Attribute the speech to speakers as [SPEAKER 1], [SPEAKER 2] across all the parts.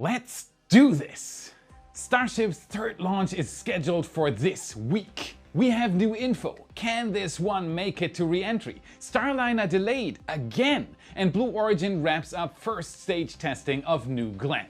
[SPEAKER 1] Let's do this! Starship's third launch is scheduled for this week. We have new info. Can this one make it to re-entry? Starliner delayed again, and Blue Origin wraps up first stage testing of New Glenn.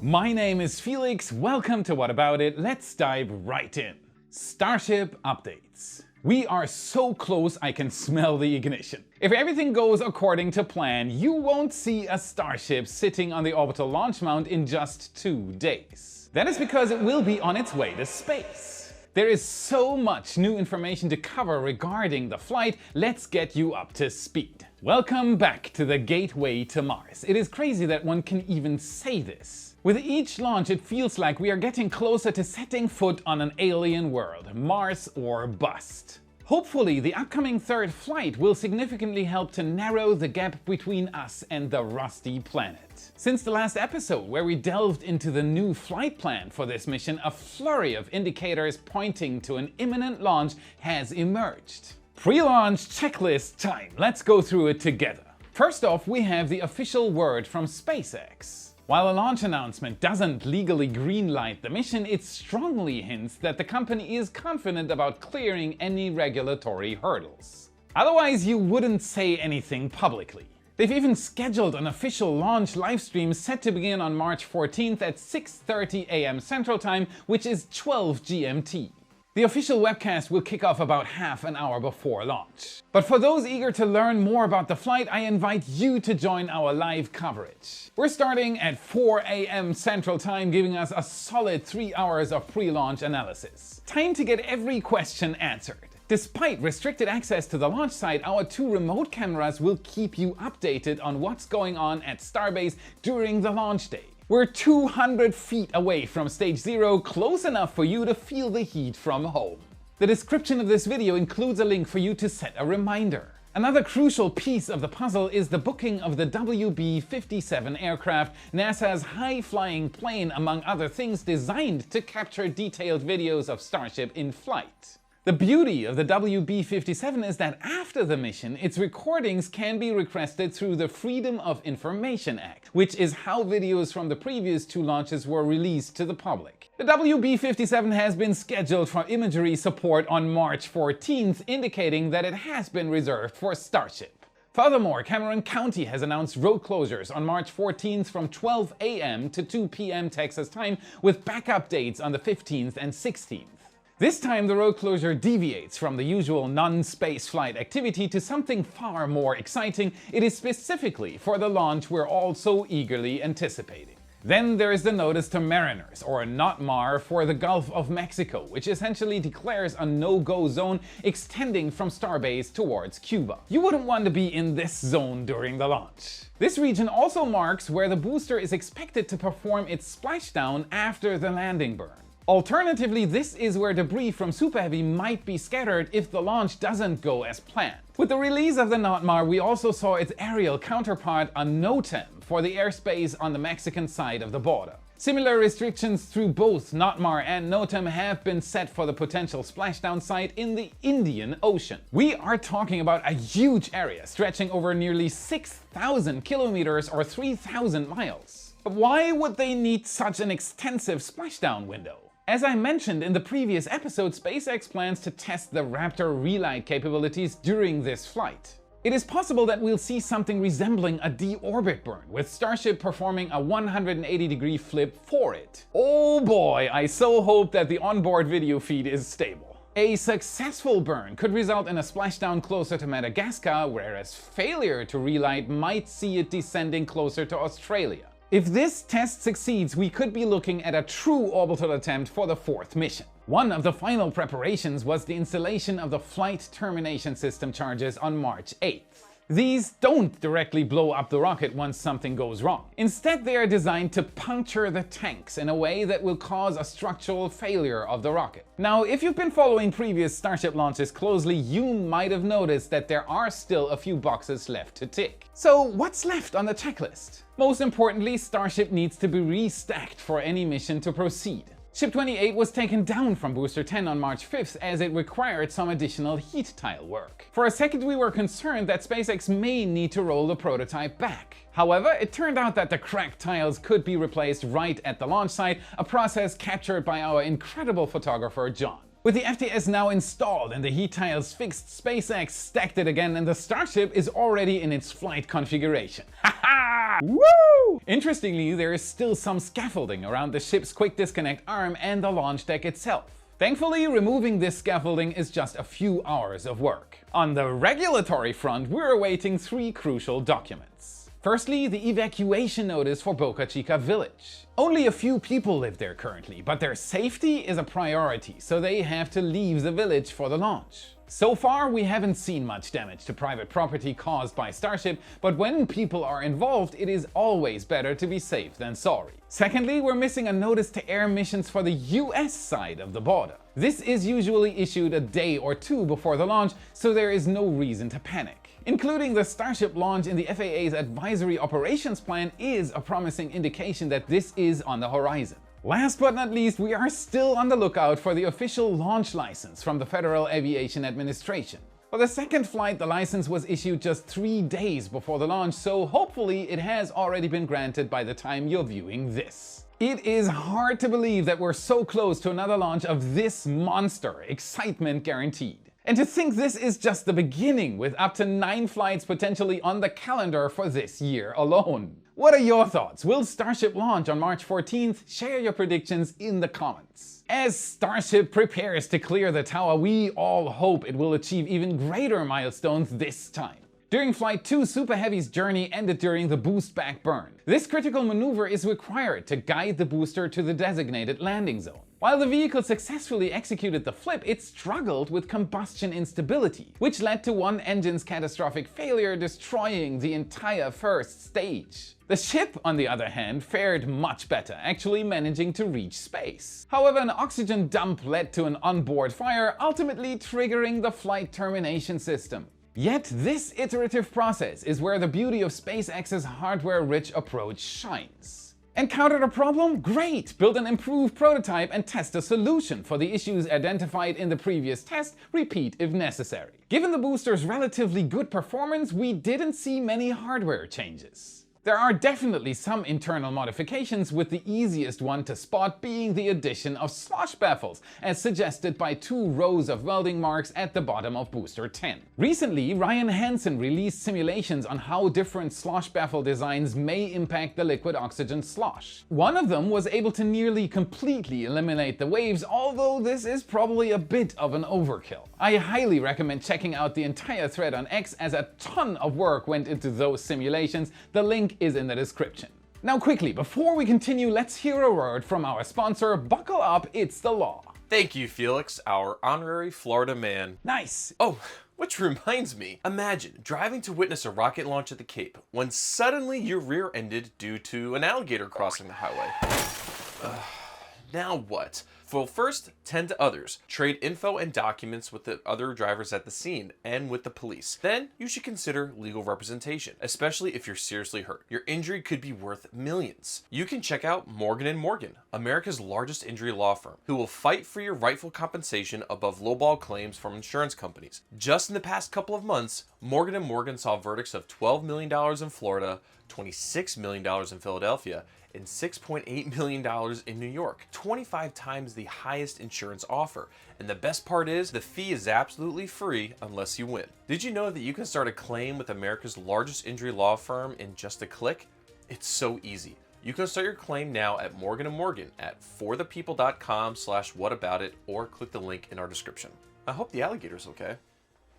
[SPEAKER 1] My name is Felix, welcome to What About It, let's dive right in. Starship updates. We are so close I can smell the ignition. If everything goes according to plan, you won't see a Starship sitting on the orbital launch mount in just 2 days. That is because it will be on its way to space. There is so much new information to cover regarding the flight, let's get you up to speed. Welcome back to the gateway to Mars. It is crazy that one can even say this. With each launch it feels like we are getting closer to setting foot on an alien world, Mars or bust. Hopefully the upcoming third flight will significantly help to narrow the gap between us and the rusty planet. Since the last episode where we delved into the new flight plan for this mission, a flurry of indicators pointing to an imminent launch has emerged. Pre-launch checklist time, let's go through it together. First off, we have the official word from SpaceX. While a launch announcement doesn't legally greenlight the mission, it strongly hints that the company is confident about clearing any regulatory hurdles. Otherwise, you wouldn't say anything publicly. They've even scheduled an official launch livestream set to begin on March 14th at 6:30 AM Central Time, which is 12 GMT. The official webcast will kick off about half an hour before launch. But for those eager to learn more about the flight, I invite you to join our live coverage. We're starting at 4 AM Central Time, giving us a solid 3 hours of pre-launch analysis. Time to get every question answered. Despite restricted access to the launch site, our 2 remote cameras will keep you updated on what's going on at Starbase during the launch day. We're 200 feet away from stage 0, close enough for you to feel the heat from home. The description of this video includes a link for you to set a reminder. Another crucial piece of the puzzle is the booking of the WB-57 aircraft, NASA's high-flying plane, among other things, designed to capture detailed videos of Starship in flight. The beauty of the WB-57 is that after the mission, its recordings can be requested through the Freedom of Information Act, which is how videos from the previous 2 launches were released to the public. The WB-57 has been scheduled for imagery support on March 14th, indicating that it has been reserved for Starship. Furthermore, Cameron County has announced road closures on March 14th from 12 AM to 2 PM Texas time, with backup dates on the 15th and 16th. This time the road closure deviates from the usual non-space flight activity to something far more exciting. It is specifically for the launch we're all so eagerly anticipating. Then there is the notice to mariners, or NOTMAR, for the Gulf of Mexico, which essentially declares a no-go zone extending from Starbase towards Cuba. You wouldn't want to be in this zone during the launch. This region also marks where the booster is expected to perform its splashdown after the landing burn. Alternatively, this is where debris from Super Heavy might be scattered if the launch doesn't go as planned. With the release of the NOTMAR, we also saw its aerial counterpart, a NOTAM, for the airspace on the Mexican side of the border. Similar restrictions through both NOTMAR and NOTAM have been set for the potential splashdown site in the Indian Ocean. We are talking about a huge area stretching over nearly 6,000 kilometers or 3,000 miles. But why would they need such an extensive splashdown window? As I mentioned in the previous episode, SpaceX plans to test the Raptor relight capabilities during this flight. It is possible that we'll see something resembling a deorbit burn, with Starship performing a 180-degree flip for it. Oh boy, I so hope that the onboard video feed is stable. A successful burn could result in a splashdown closer to Madagascar, whereas failure to relight might see it descending closer to Australia. If this test succeeds, we could be looking at a true orbital attempt for the 4th mission. One of the final preparations was the installation of the flight termination system charges on March 8th. These don't directly blow up the rocket once something goes wrong. Instead, they are designed to puncture the tanks in a way that will cause a structural failure of the rocket. Now, if you've been following previous Starship launches closely, you might have noticed that there are still a few boxes left to tick. So what's left on the checklist? Most importantly, Starship needs to be restacked for any mission to proceed. Ship 28 was taken down from Booster 10 on March 5th as it required some additional heat tile work. For a second we were concerned that SpaceX may need to roll the prototype back. However, it turned out that the cracked tiles could be replaced right at the launch site, a process captured by our incredible photographer John. With the FTS now installed and the heat tiles fixed, SpaceX stacked it again and the Starship is already in its flight configuration. Haha! Woo! Interestingly, there is still some scaffolding around the ship's quick disconnect arm and the launch deck itself. Thankfully, removing this scaffolding is just a few hours of work. On the regulatory front, we're awaiting 3 crucial documents. Firstly, the evacuation notice for Boca Chica village. Only a few people live there currently, but their safety is a priority, so they have to leave the village for the launch. So far, we haven't seen much damage to private property caused by Starship, but when people are involved, it is always better to be safe than sorry. Secondly, we're missing a notice to air missions for the US side of the border. This is usually issued a day or 2 before the launch, so there is no reason to panic. Including the Starship launch in the FAA's Advisory Operations Plan is a promising indication that this is on the horizon. Last but not least, we are still on the lookout for the official launch license from the Federal Aviation Administration. For the second flight, the license was issued just 3 days before the launch, so hopefully it has already been granted by the time you're viewing this. It is hard to believe that we're so close to another launch of this monster, excitement guaranteed. And to think this is just the beginning, with up to 9 flights potentially on the calendar for this year alone. What are your thoughts? Will Starship launch on March 14th? Share your predictions in the comments. As Starship prepares to clear the tower, we all hope it will achieve even greater milestones this time. During Flight 2, Super Heavy's journey ended during the boost back burn. This critical maneuver is required to guide the booster to the designated landing zone. While the vehicle successfully executed the flip, it struggled with combustion instability, which led to one engine's catastrophic failure, destroying the entire first stage. The ship, on the other hand, fared much better, actually managing to reach space. However, an oxygen dump led to an onboard fire, ultimately triggering the flight termination system. Yet this iterative process is where the beauty of SpaceX's hardware-rich approach shines. Encountered a problem? Great! Build an improved prototype and test a solution for the issues identified in the previous test, repeat if necessary. Given the booster's relatively good performance, we didn't see many hardware changes. There are definitely some internal modifications, with the easiest one to spot being the addition of slosh baffles, as suggested by 2 rows of welding marks at the bottom of Booster 10. Recently, Ryan Hansen released simulations on how different slosh baffle designs may impact the liquid oxygen slosh. One of them was able to nearly completely eliminate the waves, although this is probably a bit of an overkill. I highly recommend checking out the entire thread on X, as a ton of work went into those simulations. The link is in the description. Now quickly, before we continue, let's hear a word from our sponsor. Buckle up, it's the law.
[SPEAKER 2] Thank you, Felix, our honorary Florida man.
[SPEAKER 1] Nice.
[SPEAKER 2] Oh, which reminds me, imagine driving to witness a rocket launch at the Cape when suddenly you're rear-ended due to an alligator crossing the highway. Now what? Well, first, tend to others. Trade info and documents with the other drivers at the scene and with the police. Then, you should consider legal representation, especially if you're seriously hurt. Your injury could be worth millions. You can check out Morgan & Morgan, America's largest injury law firm, who will fight for your rightful compensation above lowball claims from insurance companies. Just in the past couple of months, Morgan & Morgan saw verdicts of $12 million in Florida, $26 million in Philadelphia, and $6.8 million in New York, 25 times the highest insurance offer. And the best part is, the fee is absolutely free unless you win. Did you know that you can start a claim with America's largest injury law firm in just a click? It's so easy. You can start your claim now at Morgan & Morgan at forthepeople.com/whataboutit, or click the link in our description. I hope the alligator's okay.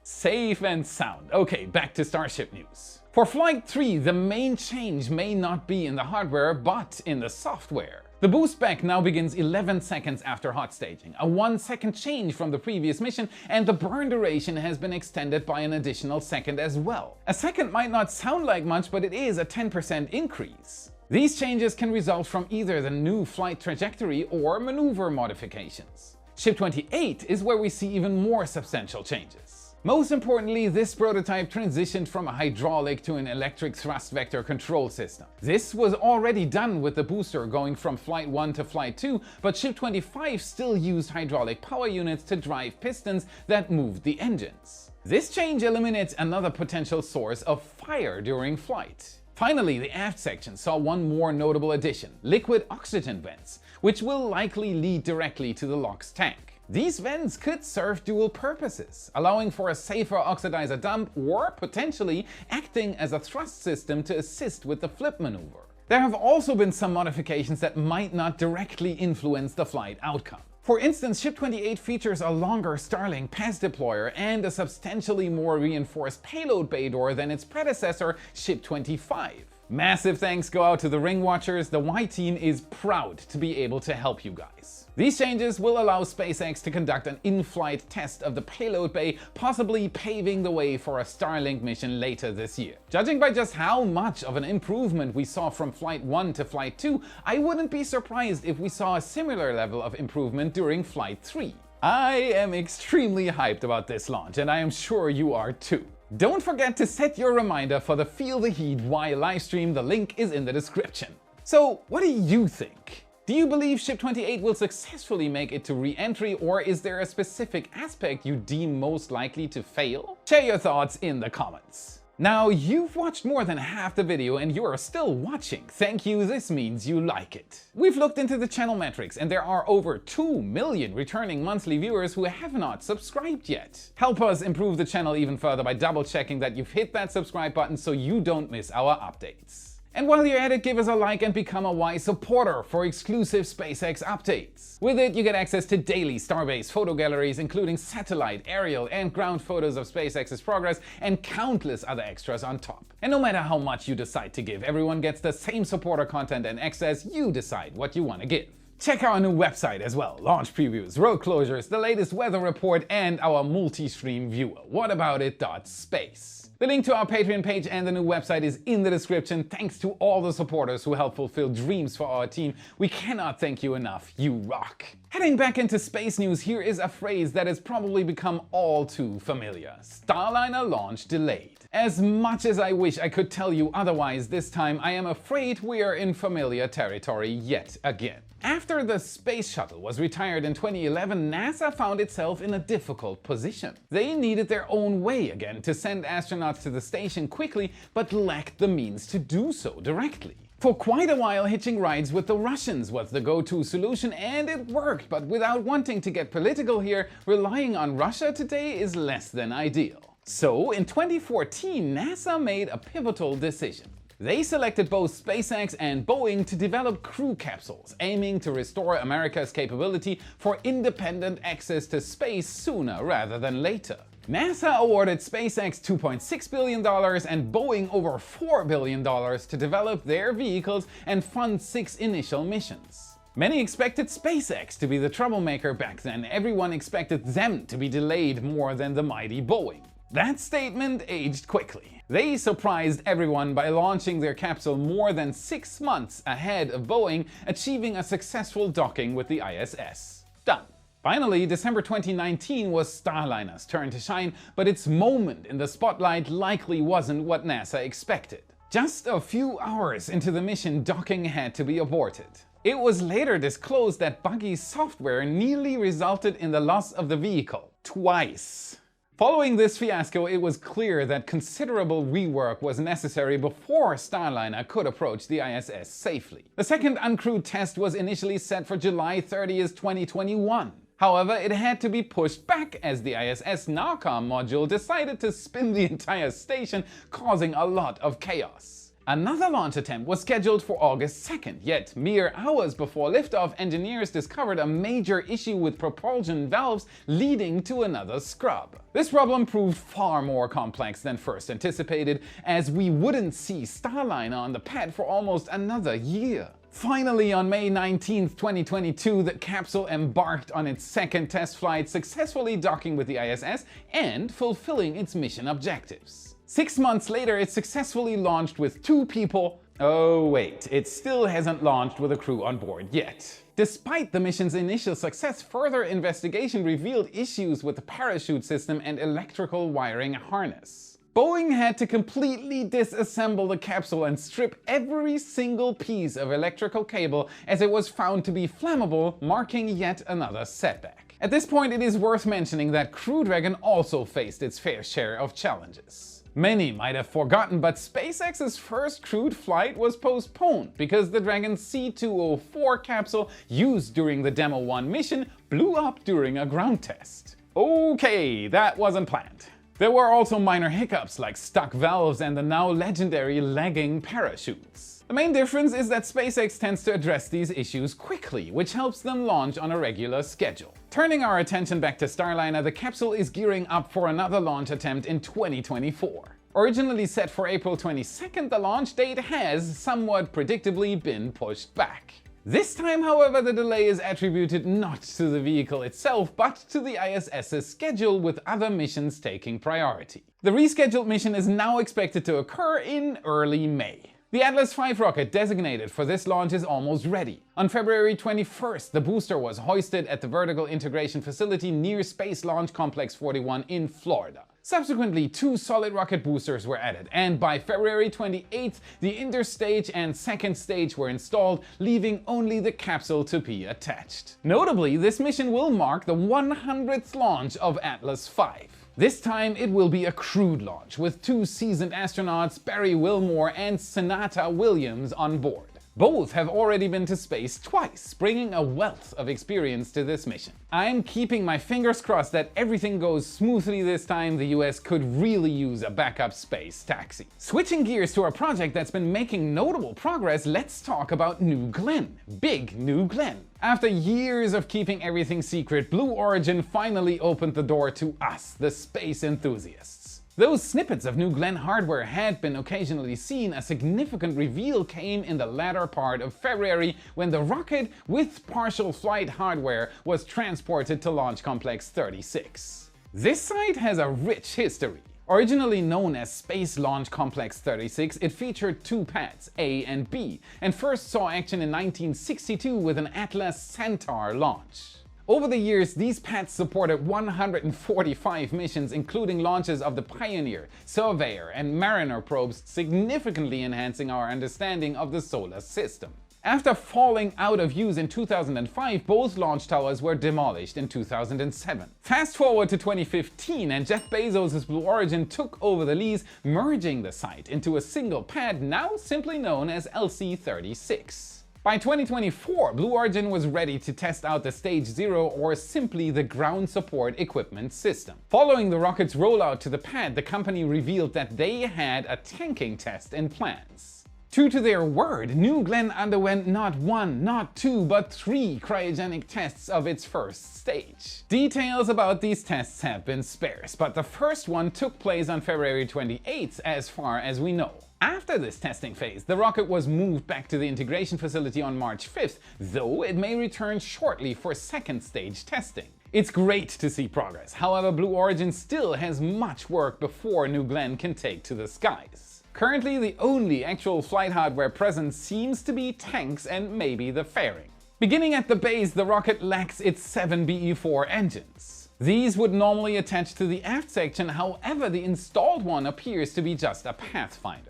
[SPEAKER 1] Safe and sound. Okay, back to Starship news. For Flight 3, the main change may not be in the hardware, but in the software. The boost back now begins 11 seconds after hot staging, a 1-second change from the previous mission, and the burn duration has been extended by an additional second as well. A second might not sound like much, but it is a 10% increase. These changes can result from either the new flight trajectory or maneuver modifications. Ship 28 is where we see even more substantial changes. Most importantly, this prototype transitioned from a hydraulic to an electric thrust vector control system. This was already done with the booster going from Flight 1 to Flight 2, but Ship 25 still used hydraulic power units to drive pistons that moved the engines. This change eliminates another potential source of fire during flight. Finally, the aft section saw one more notable addition: liquid oxygen vents, which will likely lead directly to the LOX tank. These vents could serve dual purposes, allowing for a safer oxidizer dump or potentially acting as a thrust system to assist with the flip maneuver. There have also been some modifications that might not directly influence the flight outcome. For instance, Ship 28 features a longer Starlink pass deployer and a substantially more reinforced payload bay door than its predecessor, Ship 25. Massive thanks go out to the Ring Watchers. The Y team is proud to be able to help you guys. These changes will allow SpaceX to conduct an in-flight test of the payload bay, possibly paving the way for a Starlink mission later this year. Judging by just how much of an improvement we saw from Flight 1 to Flight 2, I wouldn't be surprised if we saw a similar level of improvement during Flight 3. I am extremely hyped about this launch, and I am sure you are too. Don't forget to set your reminder for the Feel the Heat Y livestream. The link is in the description. So, what do you think? Do you believe Ship 28 will successfully make it to re-entry, or is there a specific aspect you deem most likely to fail? Share your thoughts in the comments. Now, you've watched more than half the video and you are still watching. Thank you, this means you like it. We've looked into the channel metrics and there are over 2 million returning monthly viewers who have not subscribed yet. Help us improve the channel even further by double checking that you've hit that subscribe button so you don't miss our updates. And while you're at it, give us a like and become a Y supporter for exclusive SpaceX updates. With it, you get access to daily Starbase photo galleries, including satellite, aerial, and ground photos of SpaceX's progress, and countless other extras on top. And no matter how much you decide to give, everyone gets the same supporter content and access. You decide what you want to give. Check our new website as well. Launch previews, road closures, the latest weather report, and our multi-stream viewer. Whataboutit.space. The link to our Patreon page and the new website is in the description. Thanks to all the supporters who help fulfill dreams for our team. We cannot thank you enough. You rock. Heading back into space news, here is a phrase that has probably become all too familiar. Starliner launch delayed. As much as I wish I could tell you otherwise this time, I am afraid we are in familiar territory yet again. After the space shuttle was retired in 2011, NASA found itself in a difficult position. They needed their own way again to send astronauts to the station quickly, but lacked the means to do so directly. For quite a while, hitching rides with the Russians was the go-to solution, and it worked, but without wanting to get political here, relying on Russia today is less than ideal. So, in 2014, NASA made a pivotal decision. They selected both SpaceX and Boeing to develop crew capsules, aiming to restore America's capability for independent access to space sooner rather than later. NASA awarded SpaceX $2.6 billion and Boeing over $4 billion to develop their vehicles and fund 6 initial missions. Many expected SpaceX to be the troublemaker back then. Everyone expected them to be delayed more than the mighty Boeing. That statement aged quickly. They surprised everyone by launching their capsule more than 6 months ahead of Boeing, achieving a successful docking with the ISS. Done. Finally, December 2019 was Starliner's turn to shine, but its moment in the spotlight likely wasn't what NASA expected. Just a few hours into the mission, docking had to be aborted. It was later disclosed that buggy software nearly resulted in the loss of the vehicle. Twice. Following this fiasco, it was clear that considerable rework was necessary before Starliner could approach the ISS safely. The second uncrewed test was initially set for July 30th, 2021. However, it had to be pushed back as the ISS NARCOM module decided to spin the entire station, causing a lot of chaos. Another launch attempt was scheduled for August 2nd, yet mere hours before liftoff, engineers discovered a major issue with propulsion valves leading to another scrub. This problem proved far more complex than first anticipated, as we wouldn't see Starliner on the pad for almost another year. Finally, on May 19, 2022, the capsule embarked on its second test flight, successfully docking with the ISS and fulfilling its mission objectives. 6 months later, it successfully launched with 2 people, Oh wait, it still hasn't launched with a crew on board yet. Despite the mission's initial success, further investigation revealed issues with the parachute system and electrical wiring harness. Boeing had to completely disassemble the capsule and strip every single piece of electrical cable as it was found to be flammable, marking yet another setback. At this point, it is worth mentioning that Crew Dragon also faced its fair share of challenges. Many might have forgotten, but SpaceX's first crewed flight was postponed because the Dragon C204 capsule used during the Demo 1 mission blew up during a ground test. Okay, that wasn't planned. There were also minor hiccups like stuck valves and the now legendary lagging parachutes. The main difference is that SpaceX tends to address these issues quickly, which helps them launch on a regular schedule. Turning our attention back to Starliner, the capsule is gearing up for another launch attempt in 2024. Originally set for April 22nd, the launch date has, somewhat predictably, been pushed back. This time, however, the delay is attributed not to the vehicle itself, but to the ISS's schedule, with other missions taking priority. The rescheduled mission is now expected to occur in early May. The Atlas V rocket designated for this launch is almost ready. On February 21st, the booster was hoisted at the Vertical Integration Facility near Space Launch Complex 41 in Florida. Subsequently, 2 solid rocket boosters were added, and by February 28th, the interstage and second stage were installed, leaving only the capsule to be attached. Notably, this mission will mark the 100th launch of Atlas V. This time it will be a crewed launch, with 2 seasoned astronauts, Barry Wilmore and Sonata Williams, on board. Both have already been to space twice, bringing a wealth of experience to this mission. I'm keeping my fingers crossed that everything goes smoothly this time. The US could really use a backup space taxi. Switching gears to a project that's been making notable progress, let's talk about New Glenn. Big New Glenn. After years of keeping everything secret, Blue Origin finally opened the door to us, the space enthusiasts. Those snippets of New Glenn hardware had been occasionally seen. A significant reveal came in the latter part of February when the rocket, with partial flight hardware, was transported to Launch Complex 36. This site has a rich history. Originally known as Space Launch Complex 36, it featured 2 pads, A and B, and first saw action in 1962 with an Atlas Centaur launch. Over the years, these pads supported 145 missions, including launches of the Pioneer, Surveyor, and Mariner probes, significantly enhancing our understanding of the solar system. After falling out of use in 2005, both launch towers were demolished in 2007. Fast forward to 2015, and Jeff Bezos' Blue Origin took over the lease, merging the site into a single pad, now simply known as LC-36. By 2024, Blue Origin was ready to test out the Stage 0, or simply the ground support equipment system. Following the rocket's rollout to the pad, the company revealed that they had a tanking test in plans. True to their word, New Glenn underwent not 1, not 2, but 3 cryogenic tests of its first stage. Details about these tests have been sparse, but the first one took place on February 28th, as far as we know. After this testing phase, the rocket was moved back to the integration facility on March 5th, though it may return shortly for second stage testing. It's great to see progress. However, Blue Origin still has much work before New Glenn can take to the skies. Currently, the only actual flight hardware present seems to be tanks and maybe the fairing. Beginning at the base, the rocket lacks its 7 BE-4 engines. These would normally attach to the aft section, however the installed one appears to be just a pathfinder.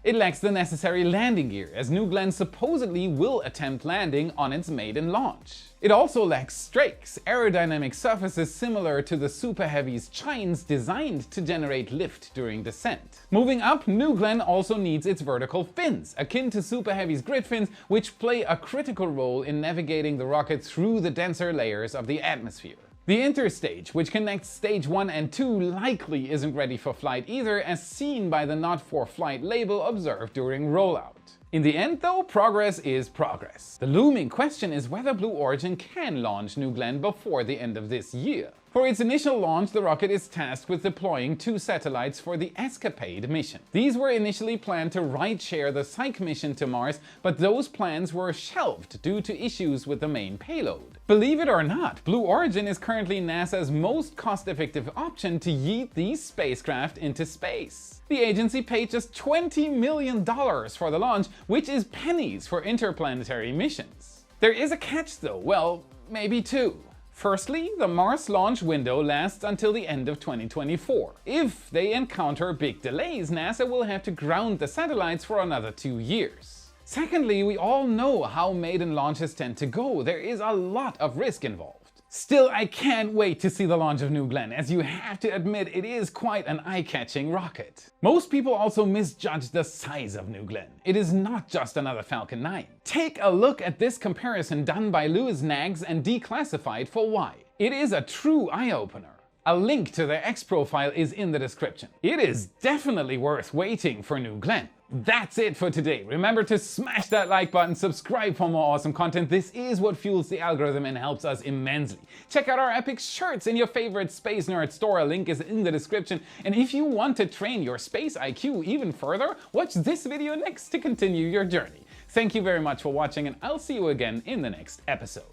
[SPEAKER 1] It lacks the necessary landing gear, as New Glenn supposedly will attempt landing on its maiden launch. It also lacks strakes, aerodynamic surfaces similar to the Super Heavy's chines designed to generate lift during descent. Moving up, New Glenn also needs its vertical fins, akin to Super Heavy's grid fins, which play a critical role in navigating the rocket through the denser layers of the atmosphere. The interstage, which connects stage 1 and 2, likely isn't ready for flight either, as seen by the Not For Flight label observed during rollout. In the end though, progress is progress. The looming question is whether Blue Origin can launch New Glenn before the end of this year. For its initial launch, the rocket is tasked with deploying 2 satellites for the Escapade mission. These were initially planned to ride-share the Psyche mission to Mars, but those plans were shelved due to issues with the main payload. Believe it or not, Blue Origin is currently NASA's most cost-effective option to yeet these spacecraft into space. The agency paid just $20 million for the launch, which is pennies for interplanetary missions. There is a catch though, well, maybe two. Firstly, the Mars launch window lasts until the end of 2024. If they encounter big delays, NASA will have to ground the satellites for another 2 years. Secondly, we all know how maiden launches tend to go. There is a lot of risk involved. Still, I can't wait to see the launch of New Glenn, as you have to admit it is quite an eye-catching rocket. Most people also misjudge the size of New Glenn. It is not just another Falcon 9. Take a look at this comparison done by Louis Nags and Declassified for why. It is a true eye-opener. A link to their X profile is in the description. It is definitely worth waiting for New Glenn. That's it for today. Remember to smash that like button, subscribe for more awesome content. This is what fuels the algorithm and helps us immensely. Check out our epic shirts in your favorite Space Nerd store. A link is in the description. And if you want to train your space IQ even further, watch this video next to continue your journey. Thank you very much for watching, and I'll see you again in the next episode.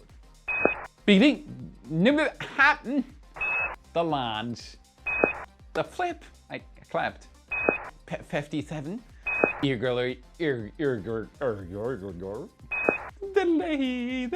[SPEAKER 1] The launch. The flip. I clapped. 57. Delay.